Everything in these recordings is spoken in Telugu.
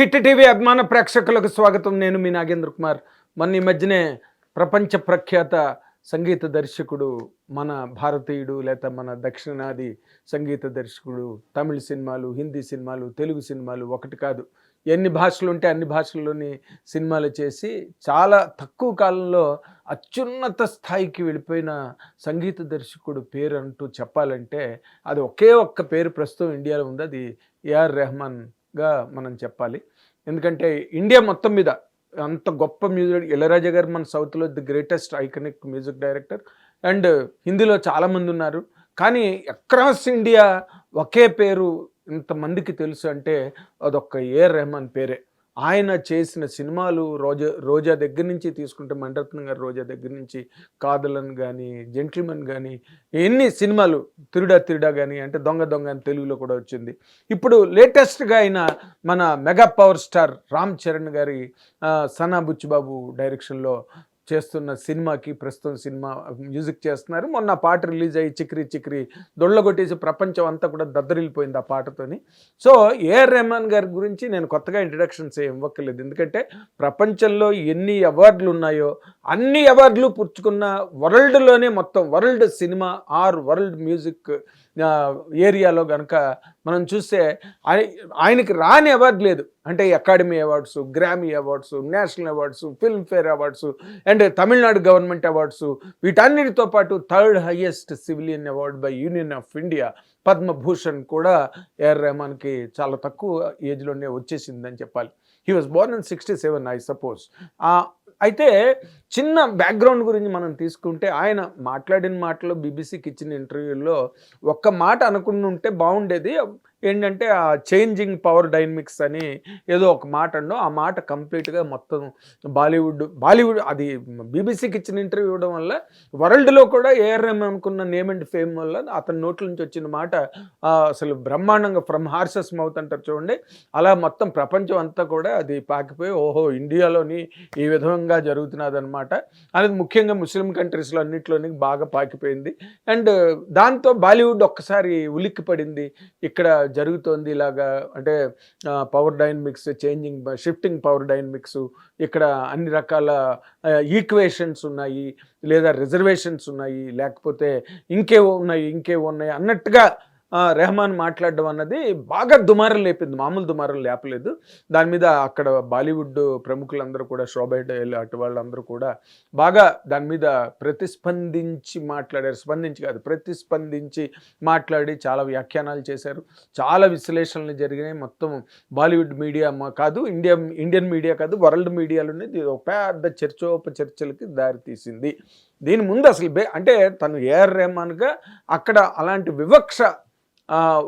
హిట్ టీవీ అభిమాన ప్రేక్షకులకు స్వాగతం. నేను మీ నాగేంద్ర కుమార్. మొన్న ఈ మధ్యనే ప్రపంచ ప్రఖ్యాత సంగీత దర్శకుడు, మన భారతీయుడు లేక మన దక్షిణాది సంగీత దర్శకుడు, తమిళ సినిమాలు, హిందీ సినిమాలు, తెలుగు సినిమాలు ఒకటి కాదు ఎన్ని భాషలు ఉంటే అన్ని భాషల్లోని సినిమాలు చేసి చాలా తక్కువ కాలంలో అత్యున్నత స్థాయికి వెళ్ళిపోయిన సంగీత దర్శకుడు పేరు అంటూ చెప్పాలంటే అది ఒకే ఒక్క పేరు ప్రస్తుతం ఇండియాలో ఉంది. అది ఏఆర్ రెహమాన్గా మనం చెప్పాలి. ఎందుకంటే ఇండియా మొత్తం మీద అంత గొప్ప మ్యూజిక్, ఇళయరాజా గారు మన సౌత్లో the greatest iconic music director, and హిందీలో చాలామంది ఉన్నారు. కానీ అక్రాస్ ఇండియా ఒకే పేరు ఇంతమందికి తెలుసు అంటే అదొక్క ఏఆర్ రెహమాన్ పేరే. ఆయన చేసిన సినిమాలు రోజా దగ్గర నుంచి తీసుకుంటే, మణిరత్నం గారు రోజా దగ్గర నుంచి కాదలన్ కానీ, జెంటిల్మెన్ కానీ, ఎన్ని సినిమాలు, తిరుడా కానీ, అంటే దొంగ అని తెలుగులో కూడా వచ్చింది. ఇప్పుడు లేటెస్ట్గా అయిన మన mega power star Ram Charan గారి సనా బుచ్చిబాబు డైరెక్షన్లో చేస్తున్న సినిమాకి ప్రస్తుతం సినిమా మ్యూజిక్ చేస్తున్నారు. మొన్న పాట రిలీజ్ అయ్యి చిక్రీ చిక్రీ దొళ్ళగొట్టేసి ప్రపంచం అంతా కూడా దద్దరిల్లిపోయింది ఆ పాటతోని. సో ఏఆర్ రెహమాన్ గారి గురించి నేను కొత్తగా ఇంట్రడక్షన్స్ ఏం ఇవ్వక్కర్లేదు. ఎందుకంటే ప్రపంచంలో ఎన్ని అవార్డులు ఉన్నాయో అన్ని అవార్డులు పుచ్చుకున్న వరల్డ్లోనే, మొత్తం world cinema or world music ఏరియాలో కనుక మనం చూస్తే ఆయనకి రాని అవార్డు లేదు. అంటే academy awards, Grammy awards, national awards, Filmfare awards, and Tamil Nadu government awards, వీటన్నిటితో పాటు third highest civilian award by union of India Padma Bhushan కూడా ఏఆర్ రెహమాన్కి చాలా తక్కువ ఏజ్లోనే వచ్చేసిందని చెప్పాలి. He was born in 67 I suppose. అయితే చిన్న బ్యాక్గ్రౌండ్ గురించి మనం తీసుకుంటే, ఆయన మాట్లాడిన మాటలో బీబీసీకి ఇచ్చిన ఇంటర్వ్యూలో ఒక్క మాట అనుకుని ఉంటే బాగుండేది. ఏంటంటే ఆ చేంజింగ్ పవర్ డైనమిక్స్ అని ఏదో ఒక మాట అండో, ఆ మాట కంప్లీట్గా మొత్తం బాలీవుడ్ అది బీబీసీకి ఇచ్చిన ఇంటర్వ్యూ ఇవ్వడం వల్ల వరల్డ్లో కూడా ఏఆర్ రెహమాన్ అనుకున్న నేమ్ అండ్ ఫేమ్ వల్ల అతని నోట్ల నుంచి వచ్చిన మాట అసలు బ్రహ్మాండంగా, ఫ్రమ్ హార్సెస్ మౌత్ అంటారు చూడండి, అలా మొత్తం ప్రపంచం అంతా కూడా అది పాకిపోయి ఓహో ఇండియాలోని ఈ విధంగా జరుగుతున్నది అనమాట అనేది ముఖ్యంగా ముస్లిం కంట్రీస్లో అన్నింటిలోని బాగా పాకిపోయింది. అండ్ దాంతో బాలీవుడ్ ఒక్కసారి ఉలిక్కి పడింది. ఇక్కడ జరుగుతోంది ఇలాగా, అంటే power dynamics changing, shifting power dynamics, ఇక్కడ అన్ని రకాల ఈక్వేషన్స్ ఉన్నాయి, లేదా రిజర్వేషన్స్ ఉన్నాయి, లేకపోతే ఇంకేవో ఉన్నాయి అన్నట్టుగా రెహమాన్ మాట్లాడడం అన్నది బాగా దుమారం లేపింది. మామూలు దుమారం లేపలేదు. దాని మీద అక్కడ బాలీవుడ్ ప్రముఖులందరూ కూడా, శోభా డేల్ అటు వాళ్ళందరూ కూడా బాగా దాని మీద ప్రతిస్పందించి మాట్లాడారు. ప్రతిస్పందించి మాట్లాడి చాలా వ్యాఖ్యానాలు చేశారు. చాలా విశ్లేషణలు జరిగినాయి. మొత్తం బాలీవుడ్ మీడియా కాదు, ఇండియన్ మీడియా కాదు, వరల్డ్ మీడియాలోనే ఒక పెద్ద చర్చలకి దారితీసింది. దీని ముందు అసలు అంటే తను ఏఆర్ రెహమాన్గా అక్కడ అలాంటి వివక్ష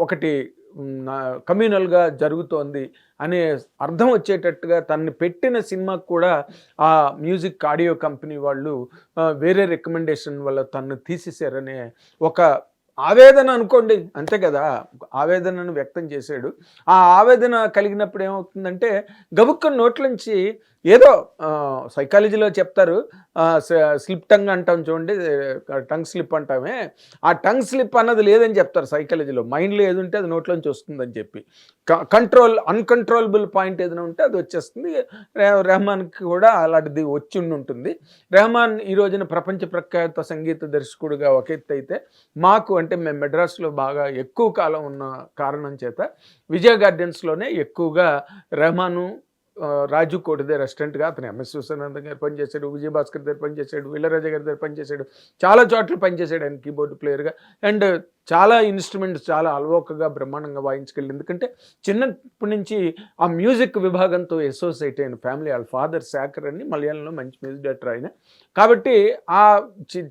ఒకటి కమ్యూనల్గా జరుగుతోంది అనే అర్థం వచ్చేటట్టుగా తనని పెట్టిన సినిమాకు కూడా ఆ మ్యూజిక్ ఆడియో కంపెనీ వాళ్ళు వేరే రికమెండేషన్ వల్ల తను తీసేశారనే ఒక ఆవేదన అనుకోండి, అంతే కదా, ఆవేదనను వ్యక్తం చేశాడు. ఆ ఆవేదన కలిగినప్పుడు ఏమవుతుందంటే గబుక్కని నోట్లోంచి ఏదో సైకాలజీలో చెప్తారు, స్లిప్ టంగ్ అంటాం చూడండి, టంగ్ స్లిప్ అంటామే, ఆ టంగ్ స్లిప్ అన్నది లేదని చెప్తారు సైకాలజీలో. మైండ్లో ఏది ఉంటే అది నోట్లోంచి వస్తుందని చెప్పి, అన్కంట్రోలబుల్ పాయింట్ ఏదైనా ఉంటే అది వచ్చేస్తుంది. రెహమాన్కి కూడా అలాంటిది వచ్చి ఉంటుంది. రెహమాన్ ఈ రోజున ప్రపంచ ప్రఖ్యాత సంగీత దర్శకుడిగా ఒక ఎత్తు అయితే, మాకు అంటే మేము మెడ్రాస్లో బాగా ఎక్కువ కాలం ఉన్న కారణం చేత విజయ గార్డెన్స్లోనే ఎక్కువగా రెహమాను, రాజు కోటిదే రెస్టారెంట్గా అతను ఎంఎస్ విశ్వనాథన్ గారు పనిచేశాడు, విజయభాస్కర్ దగ్గర పనిచేశాడు, ఇళయరాజా గారి దగ్గర పనిచేశాడు, చాలా చోట్ల పనిచేశాడు ఆయన కీబోర్డ్ ప్లేయర్గా. అండ్ చాలా ఇన్స్ట్రుమెంట్స్ చాలా అలవోకగా బ్రహ్మాండంగా వాయించుకెళ్ళి, ఎందుకంటే చిన్నప్పటి నుంచి ఆ మ్యూజిక్ విభాగంతో అసోసియేట్ అయిన ఫ్యామిలీ. వాళ్ళ ఫాదర్ శాకర్ అని మలయాళంలో మంచి మ్యూజిక్ డైరెక్టర్ ఆయన. కాబట్టి ఆ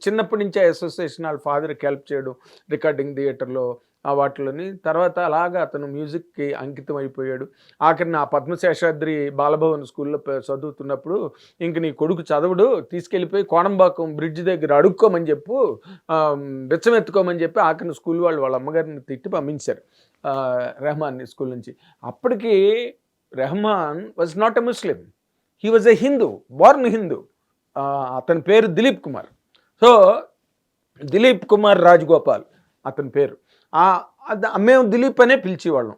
చిన్నప్పటి నుంచి ఆ అసోసియేషన్ వాళ్ళ ఫాదర్కి హెల్ప్ చేయడం రికార్డింగ్ థియేటర్లో వాటిలోని. తర్వాత అలాగా అతను మ్యూజిక్కి అంకితం అయిపోయాడు. ఆఖరిని ఆ పద్మశేషాద్రి బాలభవన్ స్కూల్లో చదువుతున్నప్పుడు, ఇంక నీ కొడుకు చదవడు, తీసుకెళ్ళిపోయి కోణంబాకం బ్రిడ్జ్ దగ్గర అడుక్కోమని చెప్పు, బెచ్చమెత్తుకోమని చెప్పి ఆఖరిని స్కూల్ వాళ్ళ అమ్మగారిని తిట్టి పంపించారు రెహమాన్ని స్కూల్ నుంచి. అప్పటికి Rahman was not a Muslim, he was a Hindu, born Hindu. అతని పేరు దిలీప్ కుమార్. సో దిలీప్ కుమార్ రాజగోపాల్ అతని పేరు. మేము దిలీప్ అనే పిలిచేవాళ్ళం,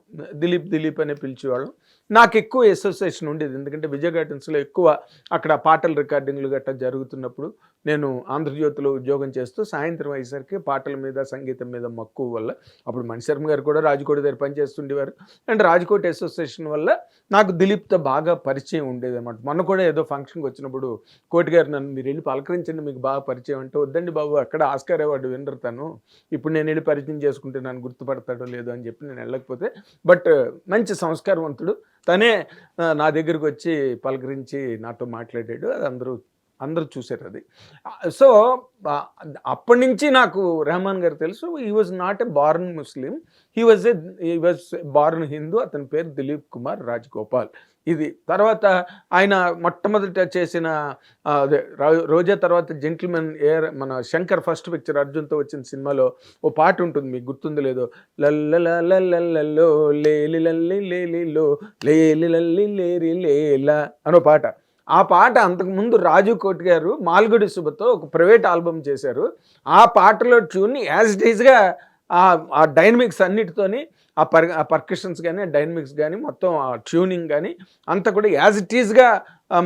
దిలీప్ అనే పిలిచేవాళ్ళం. నాకు ఎక్కువ అసోసియేషన్ ఉండేది. ఎందుకంటే విజయ గార్డెన్స్‌లో ఎక్కువ అక్కడ పాటల రికార్డింగ్‌లు గట్టా జరుగుతున్నప్పుడు నేను ఆంధ్రజ్యోతిలో ఉద్యోగం చేస్తూ సాయంత్రం అయ్యేసరికి పాటల మీద, సంగీతం మీద మక్కువ వల్ల అప్పుడు మణిశర్మ గారు కూడా రాజకోటి దగ్గర పనిచేస్తుండేవారు. అండ్ రాజకోటి అసోసియేషన్ వల్ల నాకు దిలీప్‌తో బాగా పరిచయం ఉండేదన్నమాట. మొన్న కూడా ఏదో ఫంక్షన్‌కి వచ్చినప్పుడు కోటి గారు నన్ను మీరెళ్ళి పలకరించండి మీకు బాగా పరిచయం అంటే, వద్దండి బాబు అక్కడ ఆస్కార్ అవార్డు విన్నర్ తను. ఇప్పుడు నేనెళ్ళి పరిచయం చేసుకుంటే నన్ను గుర్తుపడతాడో లేదో అని చెప్పి నేను వెళ్ళకపోతే, బట్ మంచి సంస్కారవంతుడు. తనే నా దగ్గరకొచ్చి పలకరించి నాతో మాట్లాడాడు. అది అందరూ చూసారది. సో, ఆహ్, అప్పటినుంచి నాకు రెహమాన్ గారు తెలుసు. He was not a born Muslim. He was born Hindu. అతని పేరు దిలీప్ కుమార్ రాజగోపాల్. ఇది. తర్వాత ఆయన మొట్టమొదట చేసిన అదే రోజా తర్వాత 'జెంటిల్‌మెన్' మన శంకర్ ఫస్ట్ పిక్చర్ అర్జున్‌తో వచ్చిన సినిమాలో ఓ పాట ఉంటుంది మీకు గుర్తుందో లేదో. లల్లలల్లల్లల్లో లేలి లల్లి లేలిలో లేలి లల్లి లేరి లేలా అనో పాట. ఆ పాట అంతకుముందు రాజు కోటి గారు 'మాల్గుడి సుబ్బతో' ఒక ప్రైవేట్ ఆల్బమ్ చేశారు. ఆ పాటలో ట్యూన్‌ని యాజ్ ఇట్ ఈస్‌గా ఆ డైనమిక్స్ అన్నిటితోని ఆ పర్కషన్స్ గాని, డైనమిక్స్ గాని, మొత్తం ఆ ట్యూనింగ్ గాని అంతా కూడా యాజ్ ఇట్ ఈస్‌గా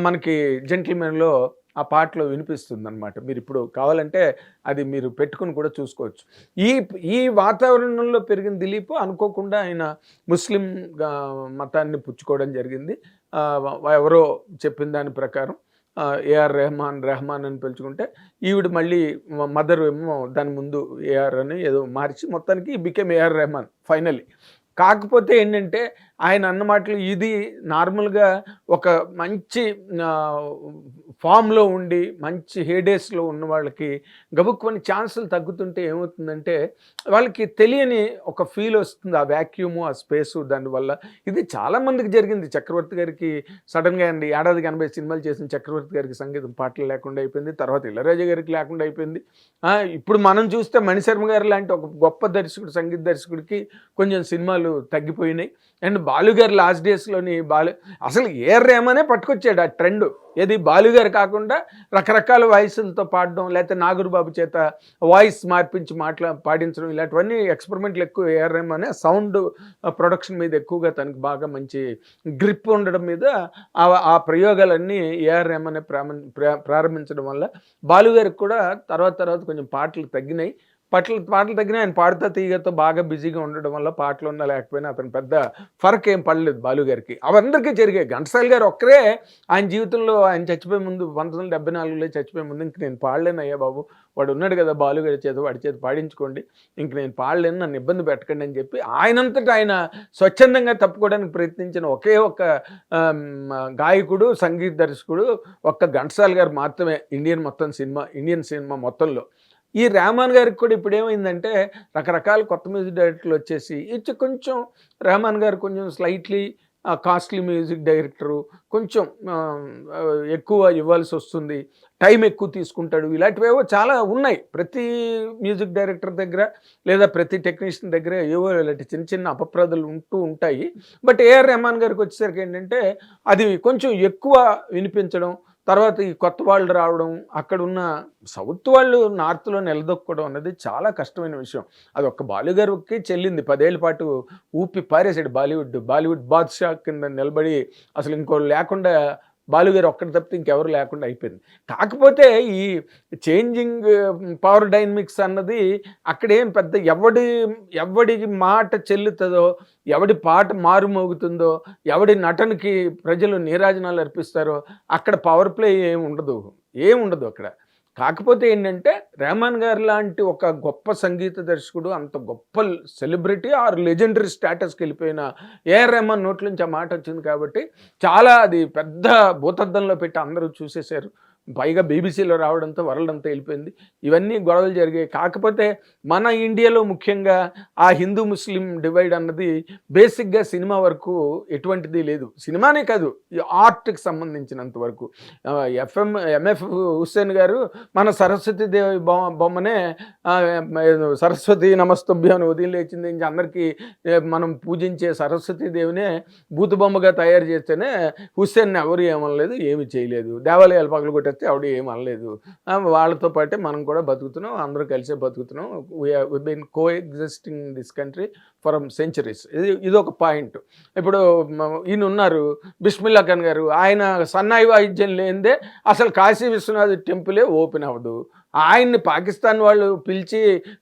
మనకి 'జెంటిల్‌మెన్‌లో' ఆ పాటలో వినిపిస్తుందనమాట. మీరిప్పుడు కావాలంటే అది మీరు పెట్టుకొని కూడా చూసుకోవచ్చు. ఈ ఈ వాతావరణంలో పెరిగిన దిలీప్ అనుకోకుండా ఆయన ముస్లింగా మతాన్ని పుచ్చుకోవడం జరిగింది. ఎవరో చెప్పిన దాని ప్రకారం ఏఆర్ రెహమాన్ అని పిలుచుకుంటే, ఈవిడ మళ్ళీ మదర్ ఏమో దాని ముందు ఏఆర్ అని ఏదో మార్చి మొత్తానికి బికేమ్ ఏఆర్ రెహమాన్ ఫైనల్లీ. కాకపోతే ఏంటంటే ఆయన అన్న మాటలు ఇది నార్మల్‌గా ఒక మంచి ఫామ్‌లో ఉండి మంచి హేడేస్‌లో ఉన్న వాళ్ళకి గబుక్కుమని ఛాన్సులు తగ్గుతుంటే ఏమవుతుందంటే వాళ్ళకి తెలియని ఒక ఫీల్ వస్తుంది. ఆ వాక్యూము, ఆ స్పేసు దానివల్ల. ఇది చాలామందికి జరిగింది. చక్రవర్తి గారికి సడన్‌గా అండి ఏడాదికి 80 సినిమాలు చేసిన చక్రవర్తి గారికి సంగీతం పాటలు లేకుండా అయిపోయింది. తర్వాత ఇళయరాజా గారికి లేకుండా అయిపోయింది. ఇప్పుడు మనం చూస్తే మణిశర్మ గారు లాంటి ఒక గొప్ప దర్శకుడు, సంగీత దర్శకుడికి కొంచెం సినిమాలు తగ్గిపోయినాయి. అండ్ బాలుగారు లాస్ట్ డేస్‌లోని అసలు ఏఆర్ రెహమానే పట్టుకొచ్చాడు ఆ ట్రెండ్. ఏది బాలుగారు కాకుండా రకరకాల వాయిస్‌లతో పాడడం, లేకపోతే నాగూర్బాబు చేత వాయిస్ మార్పించి పాడించడం ఇలాంటివన్నీ ఎక్స్పెరిమెంట్లు ఎక్కువ ఏఆర్ రెహమానే. సౌండ్ ప్రొడక్షన్ మీద ఎక్కువగా తనకు బాగా మంచి గ్రిప్ ఉండడం మీద ఆ ప్రయోగాలన్నీ ఏఆర్ రెహమానే ప్రారంభించడం వల్ల బాలుగారికి కూడా తర్వాత కొంచెం పాటలు తగ్గినాయి. పాటలు తగ్గినా ఆయన పాడుతా తీగతో బాగా బిజీగా ఉండడం వల్ల పాటలు ఉన్నా లేకపోయినా అతను పెద్ద ఫరక్ ఏం పడలేదు బాలుగారికి. అవన్నీ జరిగాయి. ఘంటసాల గారు ఒక్కరే ఆయన జీవితంలో ఆయన చచ్చిపోయే ముందు 1974లో చచ్చిపోయే ముందు ఇంక నేను పాడలేనయ్యా బాబు, వాడు ఉన్నాడు కదా బాలుగారి చేత, వాడి చేత పాడించుకోండి, ఇంక నేను పాడలేను, నన్ను ఇబ్బంది పెట్టకండి అని చెప్పి ఆయనంతటా ఆయన స్వచ్ఛందంగా తప్పుకోవడానికి ప్రయత్నించిన ఒకే ఒక గాయకుడు, సంగీత దర్శకుడు ఒక్క ఘంటసాల గారు మాత్రమే ఇండియన్ సినిమా మొత్తంలో. ఈ రెహమాన్ గారికి కూడా ఇప్పుడేమైందంటే రకరకాల కొత్త మ్యూజిక్ డైరెక్టర్లు వచ్చేసి కొంచెం రెహమాన్ గారు కొంచెం స్లైట్లీ కాస్ట్లీ మ్యూజిక్ డైరెక్టరు, కొంచెం ఎక్కువ ఇవ్వాల్సి వస్తుంది, టైం ఎక్కువ తీసుకుంటాడు, ఇలాంటివేవో చాలా ఉన్నాయి ప్రతి మ్యూజిక్ డైరెక్టర్ దగ్గర లేదా ప్రతి టెక్నీషియన్ దగ్గర ఏవో ఇలాంటి చిన్న అపప్రదలు ఉంటాయి. బట్ ఏఆర్ రెహమాన్ గారికి వచ్చేసరికి ఏంటంటే అది కొంచెం ఎక్కువ వినిపించడం, తర్వాత ఈ కొత్త వాళ్ళు రావడం, అక్కడున్న సౌత్ వాళ్ళు నార్త్‌లో నిలదొక్కుకోవడం అన్నది చాలా కష్టమైన విషయం. అది ఒక్క బాలుగారికి చెల్లింది. 10 ఏళ్ల పాటు ఊపి పారేసాడు బాలీవుడ్ బాద్‌షా కింద నిలబడి అసలు ఇంకోళ్ళు లేకుండా బాలుగారు ఒక్కడు తప్పితే ఇంకెవరు లేకుండా అయిపోయింది. కాకపోతే ఈ చేంజింగ్ పవర్ డైనమిక్స్ అన్నది అక్కడేం పెద్ద ఎవడికి మాట చెల్లుతుందో, ఎవడి పాట మారుమోగుతుందో, ఎవడి నటనకి ప్రజలు నీరాజనాలు అర్పిస్తారో అక్కడ పవర్ ప్లే ఏముండదు అక్కడ. కాకపోతే ఏంటంటే రెహమాన్ గారు లాంటి ఒక గొప్ప సంగీత దర్శకుడు, అంత గొప్ప సెలబ్రిటీ ఆర్ లెజెండరీ స్టేటస్కి వెళ్ళిపోయిన ఏఆర్ రెహమాన్ నోట్ల నుంచి ఆ మాట వచ్చింది కాబట్టి చాలా అది పెద్ద భూతద్దంలో పెట్టి అందరూ చూసేశారు. పైగా బీబీసీలో రావడంతో వరల్డ్ అంతా వెళ్ళిపోయింది. ఇవన్నీ గొడవలు జరిగాయి. కాకపోతే మన ఇండియాలో ముఖ్యంగా ఆ హిందూ ముస్లిం డివైడ్ అన్నది బేసిక్గా సినిమా వరకు ఎటువంటిది లేదు. సినిమానే కాదు, ఈ ఆర్ట్కి సంబంధించినంత వరకు. ఎంఎఫ్ హుస్సేన్ గారు మన సరస్వతీదేవి బొమ్మనే సరస్వతి నమస్తభ్యం అని ఉదయం లేచింది నుంచి అందరికీ మనం పూజించే సరస్వతీదేవినే బూతు బొమ్మగా తయారు చేస్తేనే హుస్సేన్ ఎవరు ఏమనలేదు, ఏమి చేయలేదు. దేవాలయాలు పగలగొట్టే మాట్లాడితే ఆవిడ ఏం అనలేదు. వాళ్ళతో పాటే మనం కూడా బతుకుతున్నాం, అందరూ కలిసే బతుకుతున్నాం. We been coexisting in this country for centuries. ఇదొక పాయింట్. ఇప్పుడు ఈయన ఉన్నారు బిస్మిల్లా ఖాన్ గారు, ఆయన సన్నాయి వాయిద్యం లేనిదే అసలు కాశీ విశ్వనాథ్ టెంపులే ఓపెన్ అవ్వదు. ఆయన్ని పాకిస్తాన్ వాళ్ళు పిలిచి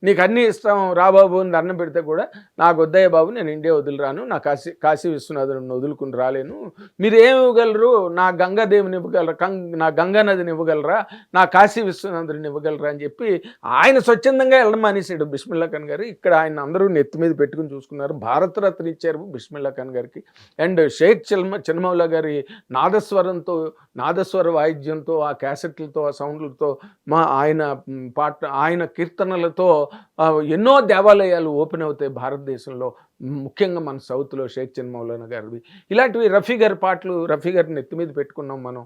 నీకు అన్నీ ఇస్తాం రాబాబు అని దండం పెడితే కూడా నాకు వద్దయ్య బాబు, నేను ఇండియా వదిలిరాను, నా కాశీ విశ్వనాథుని వదులుకుని రాలేను, మీరు ఏమి ఇవ్వగలరు, నా గంగాదేవిని ఇవ్వగలరా, నా గంగా నదిని ఇవ్వగలరా, నా కాశీ విశ్వనాథుని ఇవ్వగలరా అని చెప్పి ఆయన స్వచ్ఛందంగా వెళ్ళడం మానేశాడు బిస్మిల్లా ఖాన్ గారు. ఇక్కడ ఆయన అందరూ నెత్తి మీద పెట్టుకుని చూసుకున్నారు. భారతరత్న ఇచ్చారు బిస్మిల్లా ఖాన్ గారికి. అండ్ షేక్ చిన్నమౌలా గారి నాదస్వర వాయిద్యంతో, ఆ క్యాసెట్లతో, ఆ సౌండ్లతో, ఆయన కీర్తనలతో ఎన్నో దేవాలయాలు ఓపెన్ అవుతాయి భారతదేశంలో, ముఖ్యంగా మన సౌత్లో షేక్ చిన్నమౌలానా గారివి. ఇలాంటివి రఫీ గారి పాటలు, రఫీ గారిని నెత్తి మీద పెట్టుకున్నాం మనం.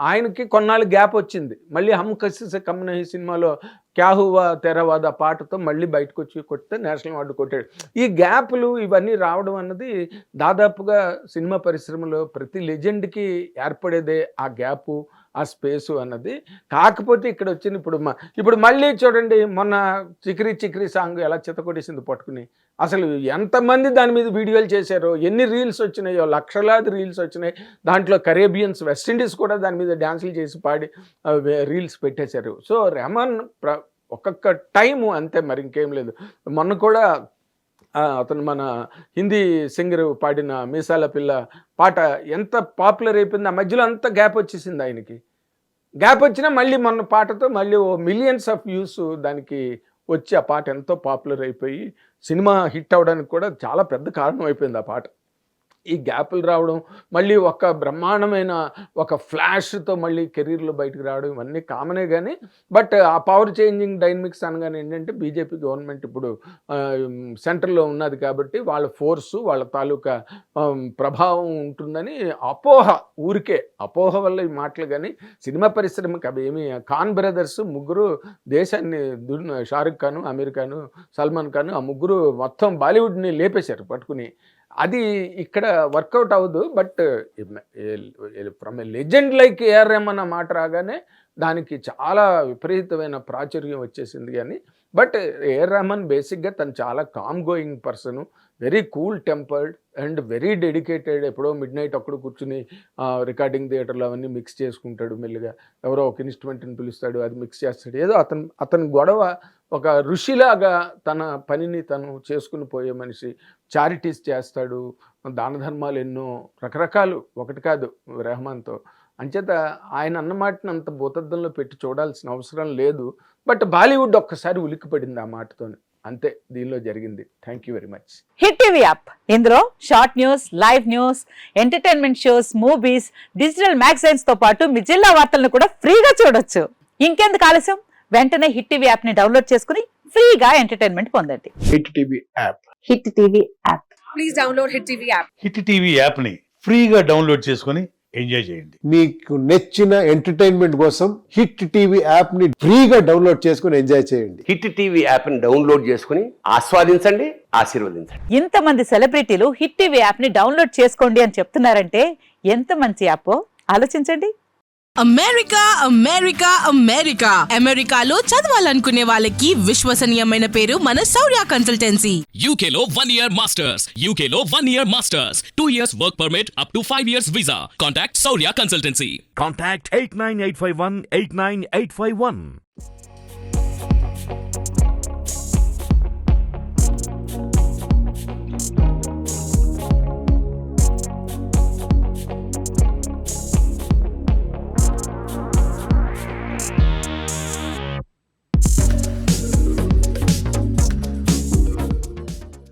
ఆయనకి కొన్నాళ్ళు గ్యాప్ వచ్చింది. మళ్ళీ హమ్ కసి సే కమ్ నహీ సినిమాలో క్యా హువా తెరవాద పాటతో మళ్ళీ బయటకు వచ్చి కొడితే నేషనల్ అవార్డు కొట్టాడు. ఈ గ్యాపులు ఇవన్నీ రావడం అన్నది దాదాపుగా సినిమా పరిశ్రమలో ప్రతి లెజెండ్కి ఏర్పడేదే ఆ గ్యాపు, ఆ స్పేసు అన్నది. కాకపోతే ఇక్కడ వచ్చిన ఇప్పుడు మళ్ళీ చూడండి, మొన్న చిక్రీ సాంగ్ ఎలా చితకొట్టేసింది పట్టుకుని. అసలు ఎంతమంది దాని మీద వీడియోలు చేశారో, ఎన్ని రీల్స్ వచ్చినాయో, లక్షలాది రీల్స్ వచ్చినాయి. దాంట్లో కరేబియన్స్, వెస్టిండీస్ కూడా దాని మీద డ్యాన్సులు చేసి పాడి రీల్స్ పెట్టేశారు. సో రెహమాన్ ఒక్కొక్క టైము అంతే, మరి ఇంకేం లేదు. మొన్న కూడా అతను మన హిందీ సింగర్ పాడిన మీసాల పిల్ల పాట ఎంత పాపులర్ అయిపోయింది. ఆ మధ్యలో అంత గ్యాప్ వచ్చేసింది ఆయనకి. గ్యాప్ వచ్చినా మళ్ళీ మొన్న పాటతో మళ్ళీ మిలియన్స్ ఆఫ్ వ్యూస్ దానికి వచ్చి ఆ పాట ఎంతో పాపులర్ అయిపోయి సినిమా హిట్ అవ్వడానికి కూడా చాలా పెద్ద కారణం అయిపోయింది ఆ పాట. ఈ గ్యాపులు రావడం, మళ్ళీ ఒక బ్రహ్మాండమైన ఒక ఫ్లాష్తో మళ్ళీ కెరీర్లో బయటకు రావడం, ఇవన్నీ కామనే. కానీ బట్ ఆ పవర్ చేంజింగ్ డైనమిక్స్ అనగానే ఏంటంటే బీజేపీ గవర్నమెంట్ ఇప్పుడు సెంట్రల్లో ఉన్నది కాబట్టి వాళ్ళ ఫోర్సు, వాళ్ళ తాలూకా ప్రభావం ఉంటుందని ఊరికే అపోహ వల్ల ఈ మాటలు. కానీ సినిమా పరిశ్రమకి అవి ఏమి, ఖాన్ బ్రదర్స్ ముగ్గురు దేశాన్ని, షారుఖ్ ఖాను, అమీర్ ఖాను, సల్మాన్ ఖాను, ఆ ముగ్గురు మొత్తం బాలీవుడ్ని లేపేశారు పట్టుకుని. అది ఇక్కడ వర్కౌట్ అవ్వదు. But from a legend like A R Rahman అన్న మాట రాగానే దానికి చాలా విపరీతమైన ప్రాచుర్యం వచ్చేసింది. కానీ బట్ ఏఆర్ రెహమాన్ బేసిక్గా తను చాలా calm going person, very cool tempered and very dedicated. ఎప్పుడో మిడ్ నైట్ అక్కడ కూర్చుని రికార్డింగ్ థియేటర్లో అవన్నీ మిక్స్ చేసుకుంటాడు. మెల్లిగా ఎవరో ఒక ఇన్స్ట్రుమెంట్ని పిలుస్తాడు, అది మిక్స్ చేస్తాడు. ఏదో అతని గొడవ ఒక ఋషిలాగా తన పనిని తను చేసుకుని పోయే మనిషి. చారిటీస్ చేస్తాడు, దాన ధర్మాలు ఎన్నో రకరకాలు, ఒకటి కాదు రెహమాన్తో. అంచేత ఆయన అన్నమాటని అంత భూతద్దంలో పెట్టి చూడాల్సిన అవసరం లేదు. బట్ బాలీవుడ్ ఒక్కసారి ఉలిక్కిపడింది ఆ మాటతోని, అంతే దీనిలో జరిగింది. Thank you very much. Hit TV app, ఇందులో short news, live news, entertainment shows, movies, digital magazines తో పాటు మీ జిల్లా వార్తలను కూడా ఫ్రీగా చూడొచ్చు. ఇంకెందుకు ఆలస్యం, వెంటనే హిట్ టీవీ యాప్ ని డౌన్లోడ్ చేసుకుని ఫ్రీగా ఎంటర్టైన్మెంట్ పొందండి. Hit TV app. Hit TV app. Please download hit TV app. Hit TV app ని ఫ్రీగా డౌన్లోడ్ చేసుకుని ఎంజాయ్ చేయండి. మీకు నచ్చిన ఎంటర్టైన్మెంట్ కోసం హిట్ టీవీ యాప్ ని ఫ్రీగా డౌన్లోడ్ చేసుకుని ఎంజాయ్ చేయండి. హిట్ టీవీ యాప్ ని డౌన్లోడ్ చేసుకుని ఆస్వాదించండి, ఆశీర్వదించండి. ఇంతమంది సెలబ్రిటీలు హిట్ టీవీ యాప్ ని డౌన్లోడ్ చేసుకోండి అని చెప్తున్నారంటే ఎంత మంచి యాప్ ఆలోచించండి. అమెరికా అమెరికా అమెరికా అమెరికాలో చదవాలనుకునే వాళ్ళకి విశ్వసనీయమైన పేరు మన శౌర్య కన్సల్టెన్సీ. UK లో 1 year masters, UK లో 1 year masters, 2 years work permit up to 5 years visa. Contact Saurya Consultancy. Contact 89851 89851.